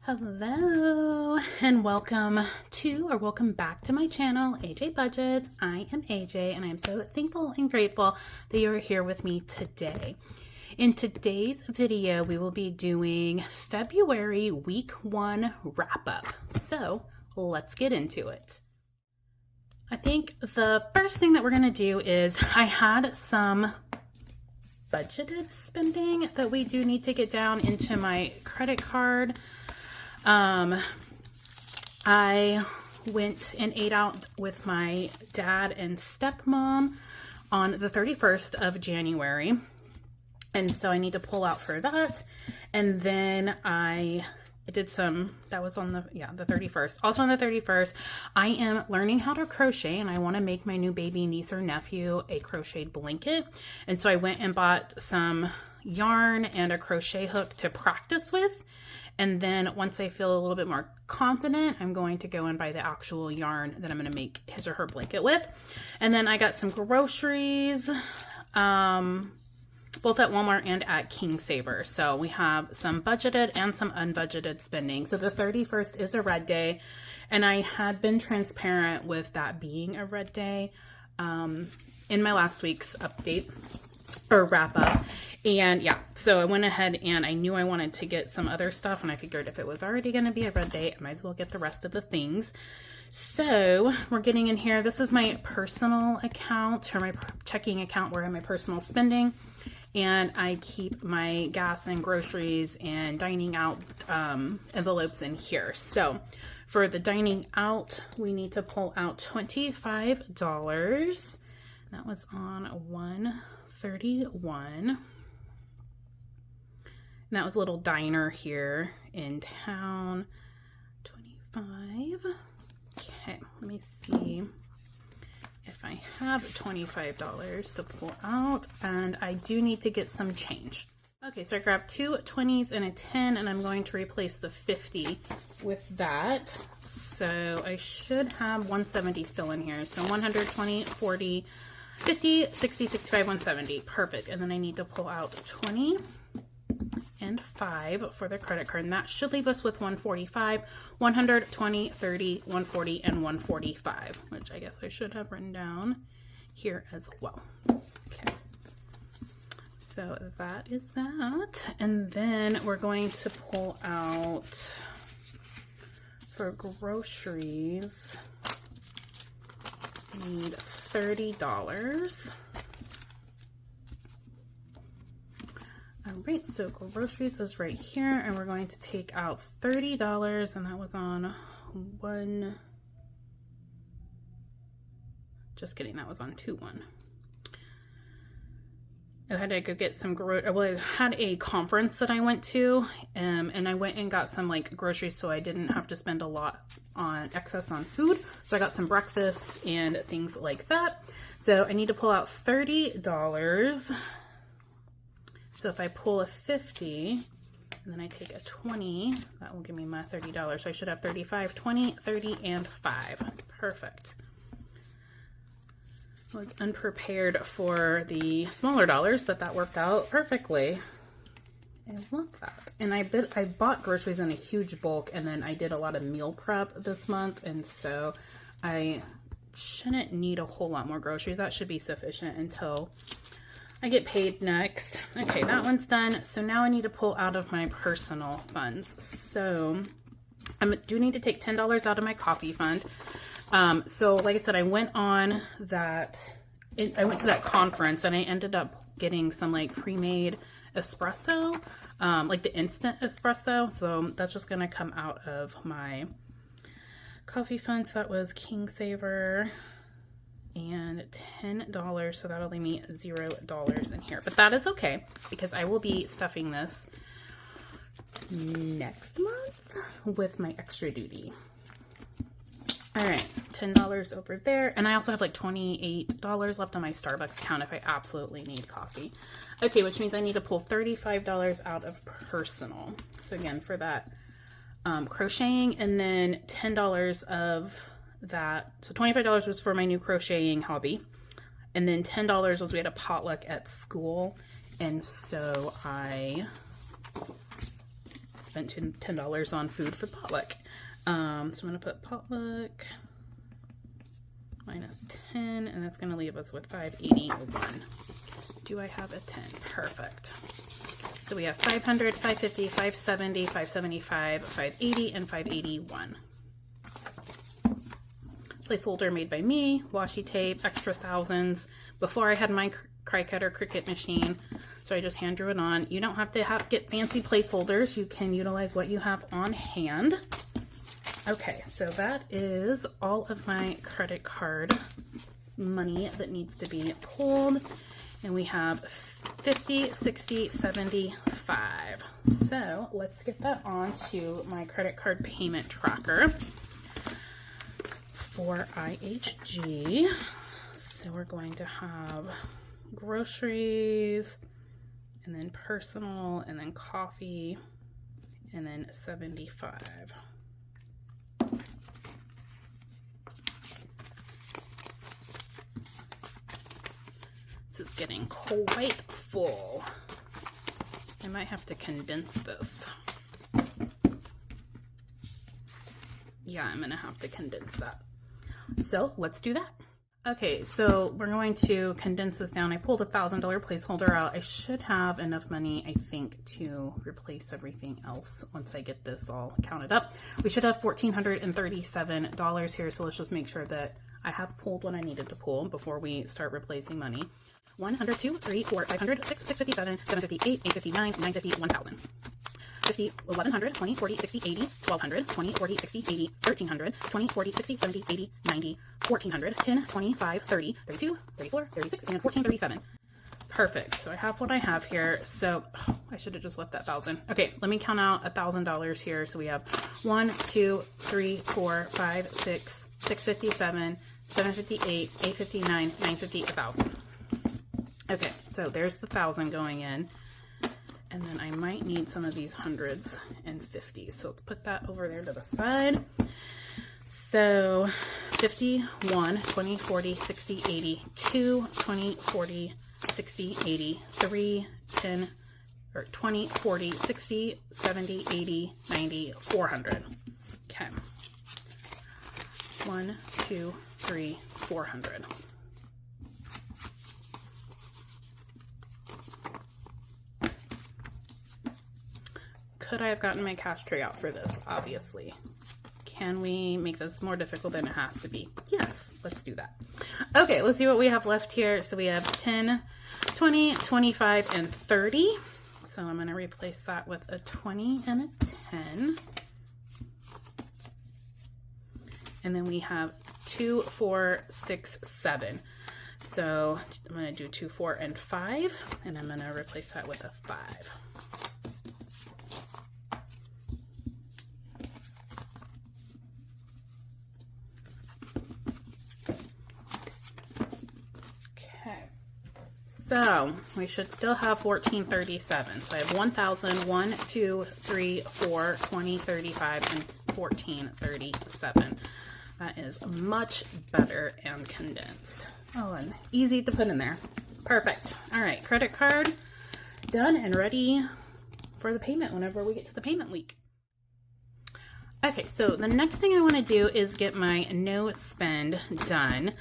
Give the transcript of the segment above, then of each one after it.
Hello and welcome back to my channel, AJ Budgets. I am AJ and I'm so thankful and grateful that you're here with me today. In today's video, we will be doing February week 1 wrap up. So let's get into it. I think the first thing that we're gonna do is I had some budgeted spending that we do need to get down into my credit card. I went and ate out with my dad and stepmom on the 31st of January. And so I need to pull out for that. And then I did some, that was on the 31st. Also on the 31st, I am learning how to crochet and I want to make my new baby niece or nephew a crocheted blanket. And so I went and bought some yarn and a crochet hook to practice with. And then once I feel a little bit more confident, I'm going to go and buy the actual yarn that I'm going to make his or her blanket with. And then I got some groceries, both at Walmart and at King Saver. So we have some budgeted and some unbudgeted spending. So the 31st is a red day, and I had been transparent with that being a red day in my last week's update or wrap up. And yeah, so I went ahead and I knew I wanted to get some other stuff, and I figured if it was already going to be a red day, I might as well get the rest of the things. So we're getting in here. This is my personal account, or my checking account where I have my personal spending, and I keep my gas and groceries and dining out envelopes in here. So for the dining out, we need to pull out $25. That was on 131. And that was a little diner here in town. 25. Okay, let me see if I have $25 to pull out, and I do need to get some change. Okay, so I grabbed two 20s and a 10, and I'm going to replace the 50 with that. So I should have 170 still in here. So 120, 40, 50, 60, 65, 170. Perfect. And then I need to pull out 20 and 5 for the credit card, and that should leave us with 145, 120, 30, 140, and 145, which I guess I should have written down here as well. Okay, so that is that. And then we're going to pull out for groceries, we need $30. All right, so groceries is right here, and we're going to take out $30, and that was on just kidding, that was on 2/1. I had to go get some, I had a conference that I went to, and I went and got some like groceries so I didn't have to spend a lot on excess on food. So I got some breakfast and things like that. So I need to pull out $30. So if I pull a 50 and then I take a 20, that will give me my $30. So I should have 35, 20, 30, and 5. Perfect. I was unprepared for the smaller dollars, but that worked out perfectly. I love that. And I bought groceries in a huge bulk, and then I did a lot of meal prep this month, and so I shouldn't need a whole lot more groceries. That should be sufficient until I get paid next. Okay, that one's done. So now I need to pull out of my personal funds. So I do need to take $10 out of my coffee fund. So like I said, I went on that, I went to that conference, and I ended up getting some like pre-made espresso, like the instant espresso. So that's just going to come out of my coffee fund. So that was King Saver and $10, so that'll leave me $0 in here, but that is okay because I will be stuffing this next month with my extra duty. All right, $10 over there, and I also have like $28 left on my Starbucks account if I absolutely need coffee. Okay, which means I need to pull $35 out of personal. So again, for that crocheting, and then $10 of that, so $25 was for my new crocheting hobby, and then $10 was we had a potluck at school, and so I spent $10 on food for potluck. So I'm gonna put potluck minus 10, and that's gonna leave us with 581. Do I have a 10? Perfect. So we have 500, 550, 570, 575, 580, and 581. Placeholder made by me, washi tape, extra thousands. Before I had my Cricut Cricut machine, so I just hand drew it on. You don't have to get fancy placeholders. You can utilize what you have on hand. Okay, so that is all of my credit card money that needs to be pulled. And we have 50, 60, 75. So let's get that onto my credit card payment tracker for IHG. So we're going to have groceries, and then personal, and then coffee, and then 75. This is getting quite full. I might have to condense this. Yeah, I'm gonna have to condense that. So let's do that. Okay, so we're going to condense this down. I pulled $1,000 placeholder out. I should have enough money, I think, to replace everything else once I get this all counted up. We should have $1,437 here, so let's just make sure that I have pulled what I needed to pull before we start replacing money. 100, 2, 3, 4, 500, 6, 657, 758, 859, 950, 1,000. 50, 1100, 20, 40, 60, 80, 1200, 20, 40, 60, 80, 1300, 20, 40, 60, 70, 80, 90, 1400, 10, 25, 30, 32, 34, 36, and 1437. Perfect. So I have what I have here. So I should have just left that 1,000. Okay, let me count out $1,000 here. So we have 1, 2, 3, 4, 5, 6, 657, 758, 859, 950, 1,000. Okay, so there's the 1,000 going in. And then I might need some of these hundreds and 50s. So let's put that over there to the side. So 50, 1, 20, 40, 60, 80, 2, 20, 40, 60, 80, 3, 10, or 20, 40, 60, 70, 80, 90, 400. Okay. 1, 2, 3, 400. Could I have gotten my cash tray out for this? Obviously. Can we make this more difficult than it has to be? Yes, let's do that. Okay, let's see what we have left here. So we have 10, 20, 25, and 30. So I'm going to replace that with a 20 and a 10. And then we have 2, 4, 6, 7. So I'm going to do 2, 4, and 5. And I'm going to replace that with a 5. So we should still have 1437. So I have 1,000, 1, 2, 3, 4, 20, 35, and 1437. That is much better and condensed. Oh, and easy to put in there. Perfect. All right, credit card done and ready for the payment whenever we get to the payment week. Okay, so the next thing I want to do is get my no spend done.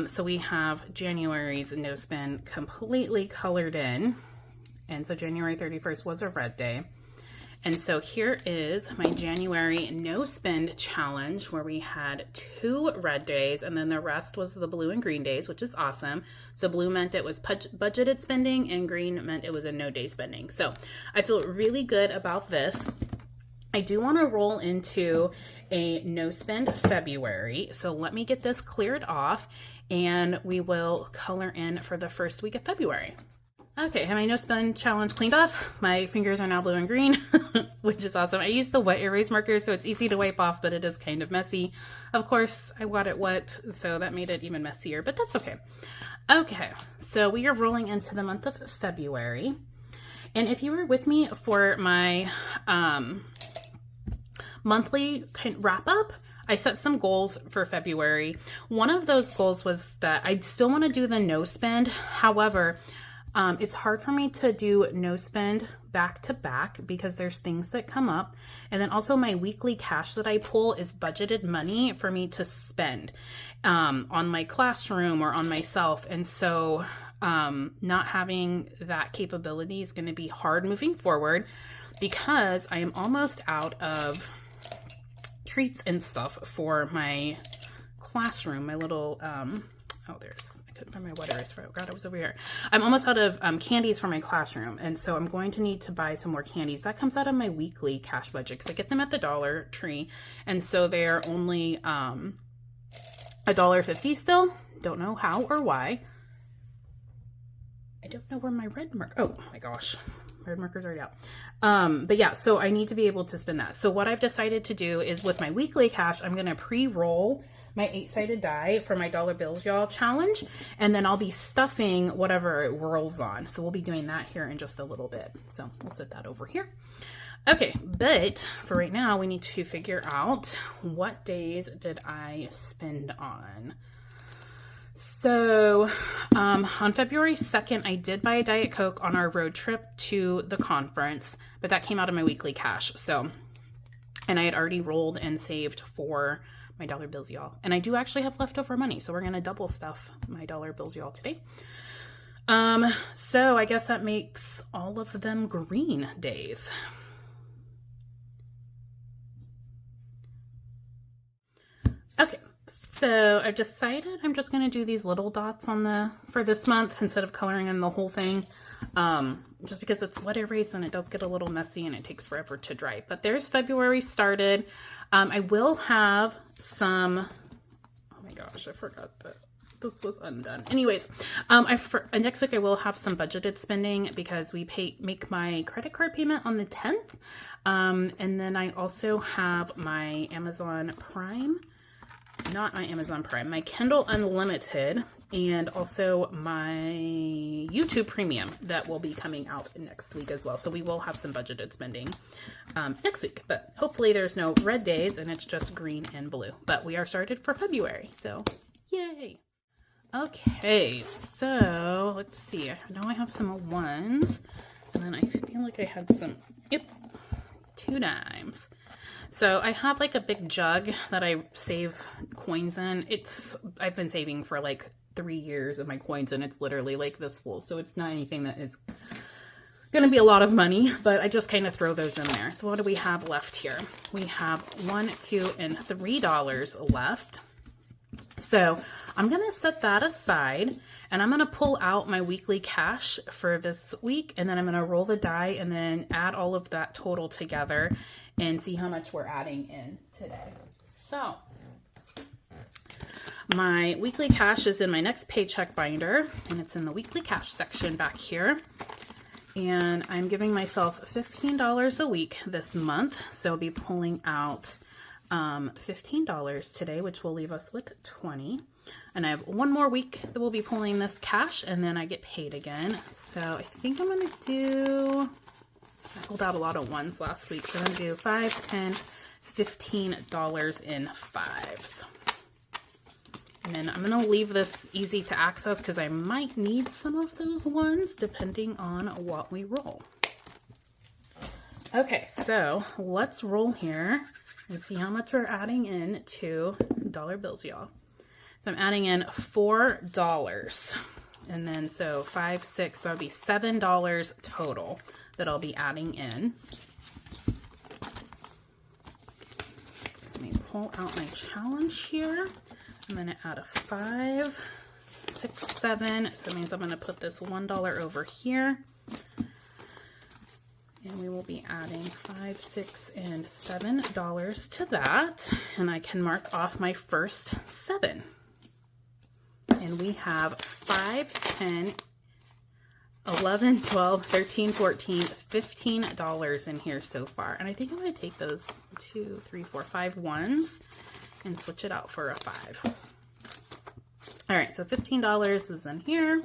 So we have January's no spend completely colored in. And so January 31st was a red day. And so here is my January no spend challenge where we had 2 red days and then the rest was the blue and green days, which is awesome. So blue meant it was budgeted spending and green meant it was a no day spending. So I feel really good about this. I do want to roll into a no spend February. So let me get this cleared off and we will color in for the first week of February. Okay, I have my no spend challenge cleaned off. My fingers are now blue and green, which is awesome. I use the wet erase marker, so it's easy to wipe off, but it is kind of messy. Of course, I got it wet, so that made it even messier, but that's okay. Okay, so we are rolling into the month of February. And if you were with me for my monthly wrap up, I set some goals for February. One of those goals was that I still want to do the no spend. However, It's hard for me to do no spend back to back because there's things that come up. And then also my weekly cash that I pull is budgeted money for me to spend on my classroom or on myself. And so not having that capability is going to be hard moving forward because I am almost out of treats and stuff for my classroom. My little, oh, I couldn't find my what erase. I forgot it was over here. I'm almost out of candies for my classroom. And so I'm going to need to buy some more candies. That comes out of my weekly cash budget because I get them at the Dollar Tree. And so they're only $1.50 still. Don't know how or why. I don't know where my red marker, oh my gosh, red marker's already out. But yeah, so I need to be able to spend that. So what I've decided to do is with my weekly cash, I'm going to pre-roll my 8-sided die for my dollar bills y'all challenge, and then I'll be stuffing whatever it rolls on. So we'll be doing that here in just a little bit. So we'll set that over here. Okay, but for right now, we need to figure out what days did I spend on. So on February 2nd, I did buy a Diet Coke on our road trip to the conference, but that came out of my weekly cash. So, and I had already rolled and saved for my dollar bills y'all. And I do actually have leftover money, so we're going to double stuff my dollar bills y'all today. So I guess that makes all of them green days. Okay. So I've decided I'm just going to do these little dots on for this month instead of coloring in the whole thing. Just because it's wet erase and it does get a little messy and it takes forever to dry. But there's February started. I will have some, oh my gosh, I forgot that this was undone. Anyways, next week I will have some budgeted spending because we make my credit card payment on the 10th. And then I also have my Amazon Prime. Not my Amazon Prime, my Kindle Unlimited, and also my YouTube Premium that will be coming out next week as well. So we will have some budgeted spending next week, but hopefully there's no red days and it's just green and blue. But we are started for February, so yay. Okay, so let's see. I know I have some ones, and then I feel like I had some, yep, 2 dimes. So I have like a big jug that I save coins in. I've been saving for like 3 years of my coins, and it's literally like this full. So it's not anything that is going to be a lot of money, but I just kind of throw those in there. So what do we have left here? We have $1, $2, and $3 left. So I'm going to set that aside, and I'm going to pull out my weekly cash for this week, and then I'm going to roll the die and then add all of that total together and see how much we're adding in today. So my weekly cash is in my next paycheck binder, and it's in the weekly cash section back here. And I'm giving myself $15 a week this month. So I'll be pulling out $15 today, which will leave us with 20. And I have 1 more week that we'll be pulling this cash, and then I get paid again. So I think I'm going to do, I pulled out a lot of ones last week. So I'm going to do $5, $10, $15 in 5s. And then I'm going to leave this easy to access because I might need some of those ones depending on what we roll. Okay, so let's roll here and see how much we're adding in to dollar bills, y'all. So I'm adding in $4. And then so 5, 6, so that'll be $7 total that I'll be adding in. So let me pull out my challenge here. I'm going to add a 5, 6, 7. So it means I'm going to put this $1 over here. And we will be adding $5, 6, and $7 to that. And I can mark off my first 7. And we have 5, 10, 11, 12, 13, 14, $15 in here so far. And I think I'm going to take those 2, 3, 4, 5 ones and switch it out for a 5. All right, so $15 is in here.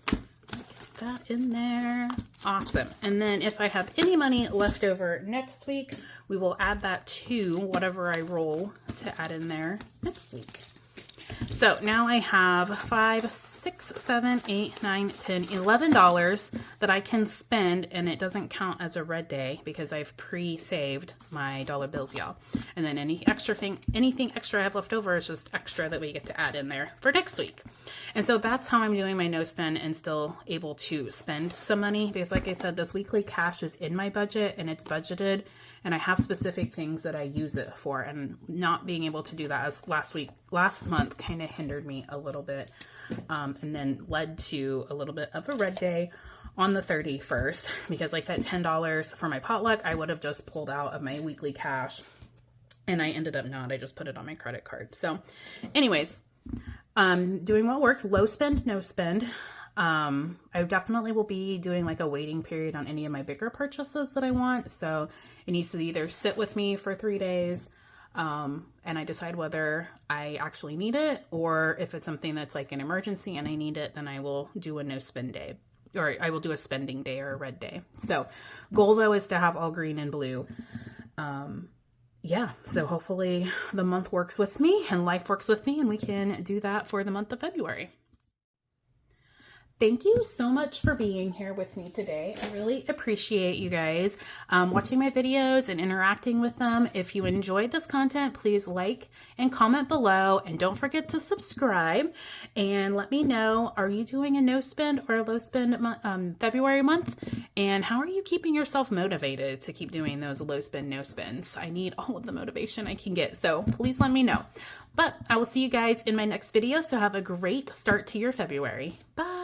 Get that in there. Awesome. And then if I have any money left over next week, we will add that to whatever I roll to add in there next week. So now I have 5, 6, 7, 8, 9, 10, $11 that I can spend, and it doesn't count as a red day because I've pre-saved my dollar bills, y'all. And then anything extra I have left over is just extra that we get to add in there for next week. And so that's how I'm doing my no spend and still able to spend some money, because like I said, this weekly cash is in my budget and it's budgeted, and I have specific things that I use it for, and not being able to do that as last month kind of hindered me a little bit, and then led to a little bit of a red day on the 31st, because like that $10 for my potluck, I would have just pulled out of my weekly cash, and I ended up not, I just put it on my credit card. So anyways, doing what works, low spend, no spend. I definitely will be doing like a waiting period on any of my bigger purchases that I want. So it needs to either sit with me for 3 days, and I decide whether I actually need it, or if it's something that's like an emergency and I need it, then I will do a no spend day, or I will do a spending day or a red day. So goal though is to have all green and blue. Yeah, so hopefully the month works with me and life works with me, and we can do that for the month of February. Thank you so much for being here with me today. I really appreciate you guys watching my videos and interacting with them. If you enjoyed this content, please like and comment below, and don't forget to subscribe, and let me know, are you doing a no spend or a low spend February month, and how are you keeping yourself motivated to keep doing those low spend, no spends? I need all of the motivation I can get, so please let me know. But I will see you guys in my next video, so have a great start to your February. Bye.